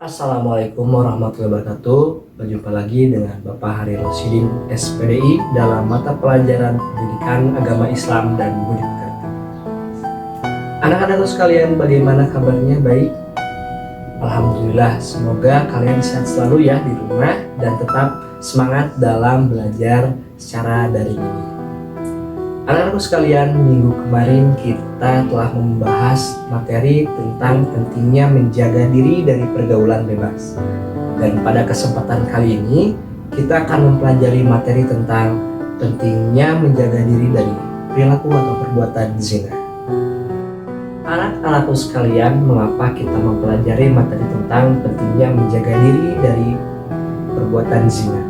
Assalamualaikum warahmatullahi wabarakatuh. Berjumpa lagi dengan Bapak Hari Rosidin SPDI dalam mata pelajaran Pendidikan Agama Islam dan Budi Pekerti. Anak-anakku sekalian, bagaimana kabarnya? Baik? Alhamdulillah, semoga kalian sehat selalu ya di rumah dan tetap semangat dalam belajar secara daring ini. Anak-anakku sekalian, minggu kemarin kita telah membahas materi tentang pentingnya menjaga diri dari pergaulan bebas. Dan pada kesempatan kali ini, kita akan mempelajari materi tentang pentingnya menjaga diri dari perilaku atau perbuatan zina. Anak-anakku sekalian, mengapa kita mempelajari materi tentang pentingnya menjaga diri dari perbuatan zina?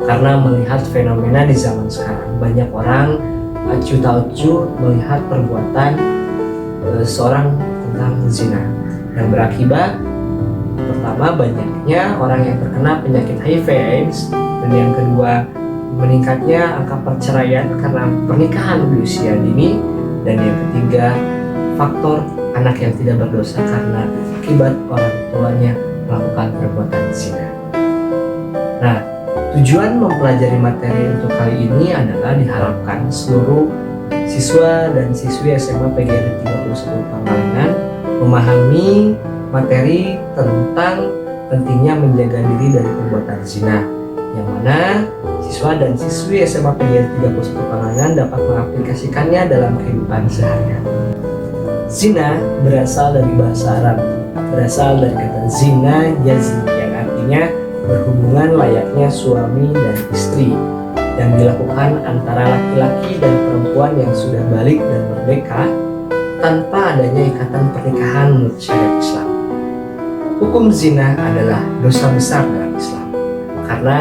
Karena melihat fenomena di zaman sekarang, banyak orang acuh tak acuh melihat perbuatan seorang tentang zina yang berakibat pertama banyaknya orang yang terkena penyakit HIV/AIDS, dan yang kedua meningkatnya angka perceraian karena pernikahan di usia dini, dan yang ketiga faktor anak yang tidak berdosa karena akibat orang tuanya melakukan perbuatan zina. Nah, tujuan mempelajari materi untuk kali ini adalah diharapkan seluruh siswa dan siswi SMA PGRI 31 Pangalengan memahami materi tentang pentingnya menjaga diri dari perbuatan zina, yang mana siswa dan siswi SMA PGRI 31 Pangalengan dapat mengaplikasikannya dalam kehidupan sehari-hari. Zina berasal dari bahasa Arab, berasal dari kata zina yazni, yang artinya berhubungan layaknya suami dan istri yang dilakukan antara laki-laki dan perempuan yang sudah balik dan merdeka tanpa adanya ikatan pernikahan menurut syariat Islam. Hukum zina adalah dosa besar dalam Islam karena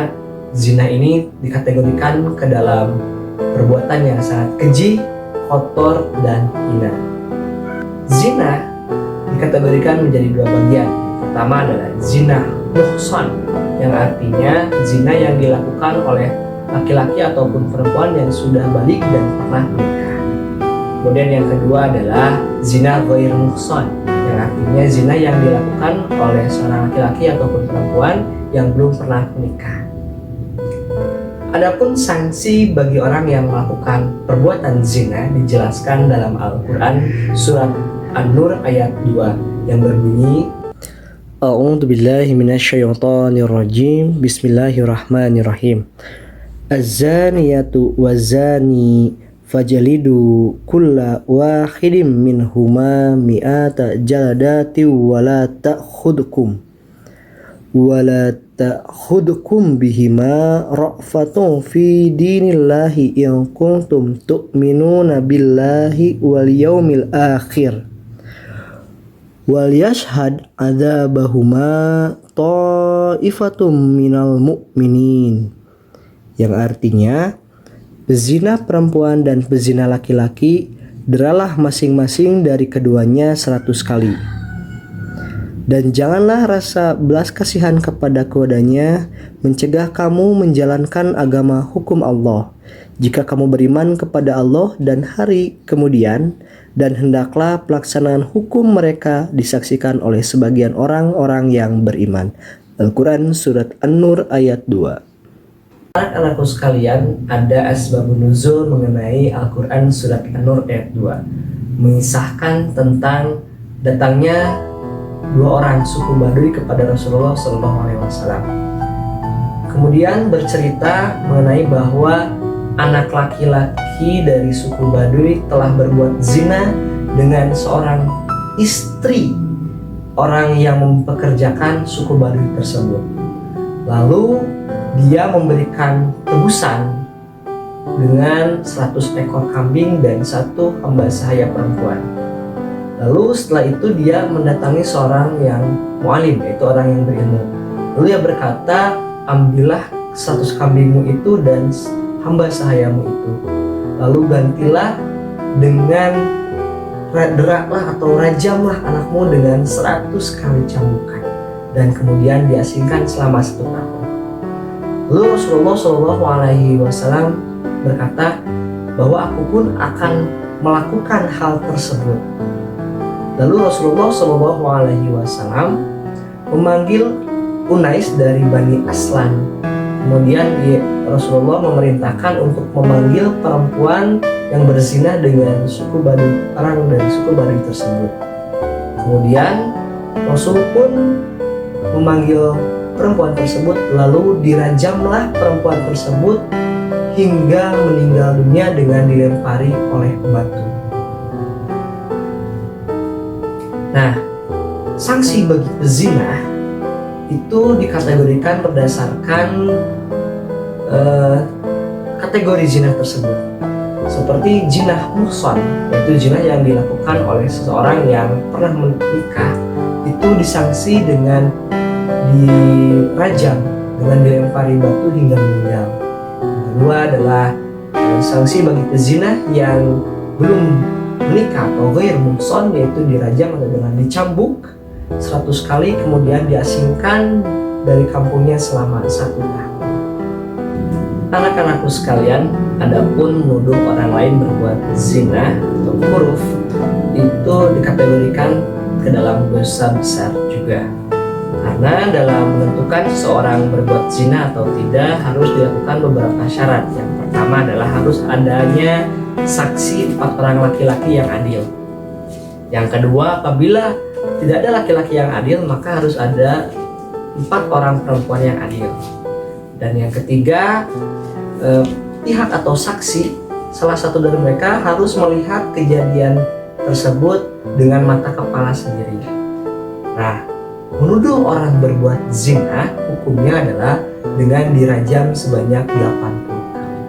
zina ini dikategorikan ke dalam perbuatan yang sangat keji, kotor, dan hina. Zina dikategorikan menjadi dua bagian. Pertama adalah zina muhsan, yang artinya zina yang dilakukan oleh laki-laki ataupun perempuan yang sudah balik dan pernah menikah. Kemudian yang kedua adalah zina ghair muhsan, yang artinya zina yang dilakukan oleh seorang laki-laki ataupun perempuan yang belum pernah menikah. Adapun sanksi bagi orang yang melakukan perbuatan zina dijelaskan dalam Al-Quran surat An-Nur ayat 2 yang berbunyi, A'udzu billahi minasyaitonir rajim. Bismillahirrahmanirrahim. Az-zaniyatu waz-zani fajlidu kulla wahidin minhuma mi'ata jaldati wala ta'khudhukum bihima ra'fatun fi dinillahi in kuntum tu'minuna billahi wal yaumil akhir. Wal yashhad adzabahuma ta'ifatum minal mu'minin, yang artinya pezina perempuan dan pezina laki-laki deralah masing-masing dari keduanya 100 kali. Dan janganlah rasa belas kasihan kepada keduanya mencegah kamu menjalankan agama hukum Allah jika kamu beriman kepada Allah dan hari kemudian, dan hendaklah pelaksanaan hukum mereka disaksikan oleh sebagian orang-orang yang beriman. Al-Quran Surat An-Nur ayat 2. Anak-anakku sekalian, ada asbabun nuzul mengenai Al-Quran Surat An-Nur ayat 2, mengisahkan tentang datangnya dua orang suku Baduy kepada Rasulullah SAW. Kemudian bercerita mengenai bahwa anak laki-laki dari suku Baduy telah berbuat zina dengan seorang istri orang yang mempekerjakan suku Baduy tersebut. Lalu dia memberikan tebusan dengan 100 ekor kambing dan 1 hamba sahaya perempuan. Lalu setelah itu dia mendatangi seorang yang mu'alim, yaitu orang yang berilmu. Lalu dia berkata, ambillah 100 kambingmu itu dan hamba sahayamu itu, lalu gantilah dengan deraklah atau rajamlah anakmu dengan 100 kali cambukan, dan kemudian diasingkan selama 1 tahun. Lalu Rasulullah SAW berkata bahwa aku pun akan melakukan hal tersebut. Lalu Rasulullah SAW memanggil Unais dari Bani Aslan. Kemudian Rasulullah memerintahkan untuk memanggil perempuan yang berzina dengan suku Bani, orang dari suku Bani tersebut. Kemudian Rasul pun memanggil perempuan tersebut, lalu dirajamlah perempuan tersebut hingga meninggal dunia dengan dilempari oleh batu. Nah, sanksi bagi pezina itu dikategorikan berdasarkan kategori zina tersebut. Seperti zina muhsan, yaitu zina yang dilakukan oleh seseorang yang pernah menikah, itu disanksi dengan dirajam, dengan dilempari batu hingga meninggal. Yang kedua adalah sanksi bagi pezina yang belum menikah atau ghair muhsan, yaitu dirajam atau dengan dicambuk 100 kali, kemudian diasingkan dari kampungnya selama 1 tahun. Anak-anakku sekalian, adapun menuduh orang lain berbuat zina atau huruf itu dikategorikan ke dalam dosa besar juga. Karena dalam menentukan seseorang berbuat zina atau tidak harus dilakukan beberapa syarat. Yang pertama adalah harus adanya saksi 4 orang laki-laki yang adil. Yang kedua, apabila tidak ada laki-laki yang adil, maka harus ada 4 orang perempuan yang adil. Dan yang ketiga, pihak atau saksi, salah satu dari mereka harus melihat kejadian tersebut dengan mata kepala sendiri. Nah, menuduh orang berbuat zina, hukumnya adalah dengan dirajam sebanyak 80 kali.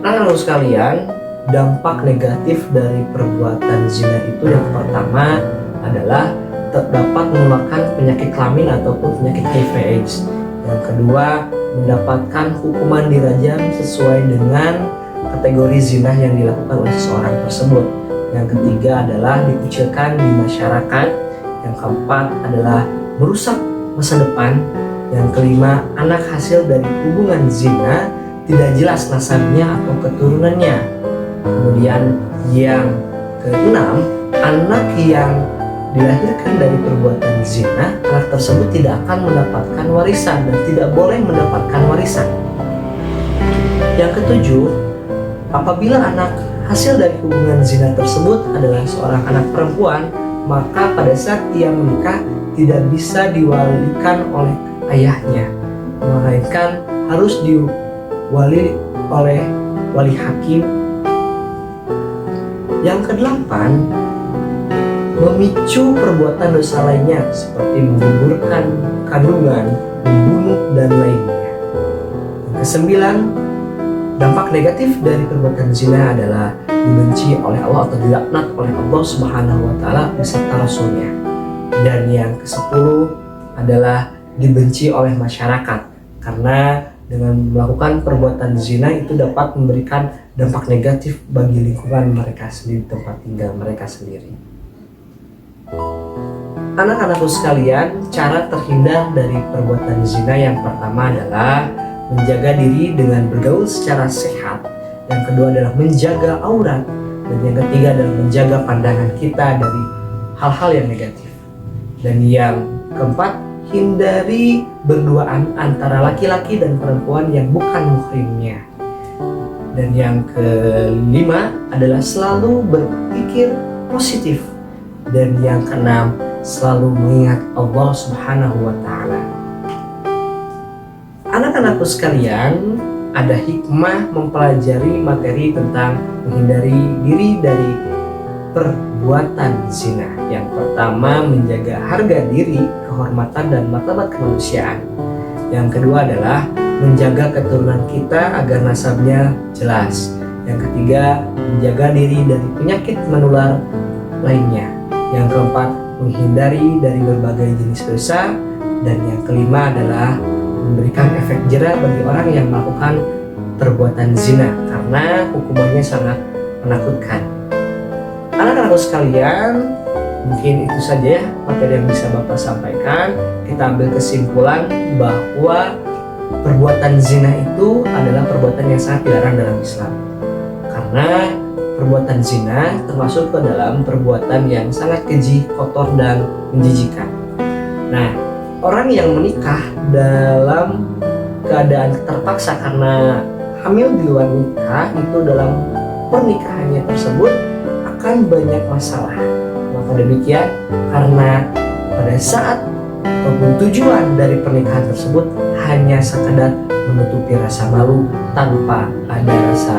Anak-anak sekalian, dampak negatif dari perbuatan zina itu yang pertama adalah terdapat menularkan penyakit kelamin ataupun penyakit HIV/AIDS. Yang kedua, mendapatkan hukuman dirajam sesuai dengan kategori zina yang dilakukan oleh seseorang tersebut. Yang ketiga adalah dikucilkan di masyarakat. Yang keempat adalah merusak masa depan. Yang kelima, anak hasil dari hubungan zina tidak jelas nasabnya atau keturunannya. Kemudian yang keenam, anak yang dilahirkan dari perbuatan zina, anak tersebut tidak akan mendapatkan warisan dan tidak boleh mendapatkan warisan. Yang ketujuh, apabila anak hasil dari hubungan zina tersebut adalah seorang anak perempuan, maka pada saat ia menikah tidak bisa diwalikan oleh ayahnya, melainkan harus diwali oleh wali hakim. Yang kedelapan, memicu perbuatan dosa lainnya seperti menggugurkan kandungan, membunuh, dan lainnya. Yang kesembilan, dampak negatif dari perbuatan zina adalah dibenci oleh Allah atau dilaknat oleh Allah Subhanahu wa Ta'ala beserta Rasulnya. Dan yang ke-10 adalah dibenci oleh masyarakat, karena dengan melakukan perbuatan zina itu dapat memberikan dampak negatif bagi lingkungan mereka sendiri, tempat tinggal mereka sendiri. Anak-anakku sekalian, cara terhindar dari perbuatan zina yang pertama adalah menjaga diri dengan bergaul secara sehat. Yang kedua adalah menjaga aurat. Dan yang ketiga adalah menjaga pandangan kita dari hal-hal yang negatif. Dan yang keempat, hindari berduaan antara laki-laki dan perempuan yang bukan muhrimnya. Dan yang kelima adalah selalu berpikir positif. Dan yang keenam, selalu mengingat Allah Subhanahu wa Ta'ala. Anak-anakku sekalian, ada hikmah mempelajari materi tentang menghindari diri dari perbuatan zina. Yang pertama, menjaga harga diri, kehormatan, dan martabat kemanusiaan. Yang kedua adalah menjaga keturunan kita agar nasabnya jelas. Yang ketiga, menjaga diri dari penyakit menular lainnya. Yang keempat, menghindari dari berbagai jenis dosa. Dan yang kelima adalah memberikan efek jera bagi orang yang melakukan perbuatan zina, karena hukumannya sangat menakutkan. Anak-anakku sekalian, mungkin itu saja ya materi yang bisa Bapak sampaikan. Kita ambil kesimpulan bahwa perbuatan zina itu adalah perbuatan yang sangat dilarang dalam Islam, karena perbuatan zina termasuk ke dalam perbuatan yang sangat keji, kotor, dan menjijikan. Nah, orang yang menikah dalam keadaan terpaksa karena hamil di luar nikah, itu dalam pernikahannya tersebut akan banyak masalah. Maka demikian, karena pada saat ataupun tujuan dari pernikahan tersebut hanya sekedar menutupi rasa malu tanpa ada rasa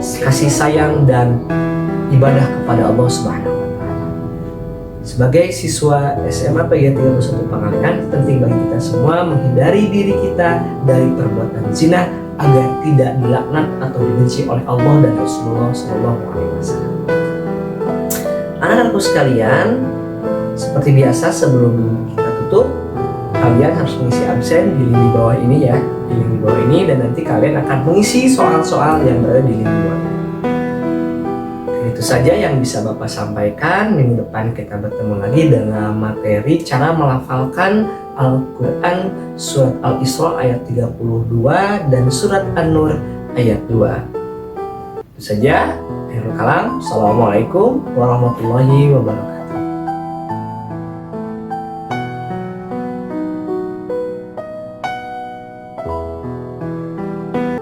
kasih sayang dan ibadah kepada Allah Subhanahu wa Ta'ala. Sebagai siswa SMA PG 31 Pangalengan, penting bagi kita semua menghindari diri kita dari perbuatan zina agar tidak dilaknat atau dibenci oleh Allah dan Rasulullah SAW. Anak-anakku sekalian, seperti biasa sebelum kita tutup, kalian harus mengisi absen di link di bawah ini ya, di link di bawah ini, dan nanti kalian akan mengisi soal-soal yang berada di link di bawah ini. Itu saja yang bisa Bapak sampaikan. Minggu depan kita bertemu lagi dengan materi cara melafalkan Al-Quran surat Al-Isra ayat 32 dan surat An-Nur ayat 2. Itu saja. Akhirul kalam. Assalamualaikum warahmatullahi wabarakatuh.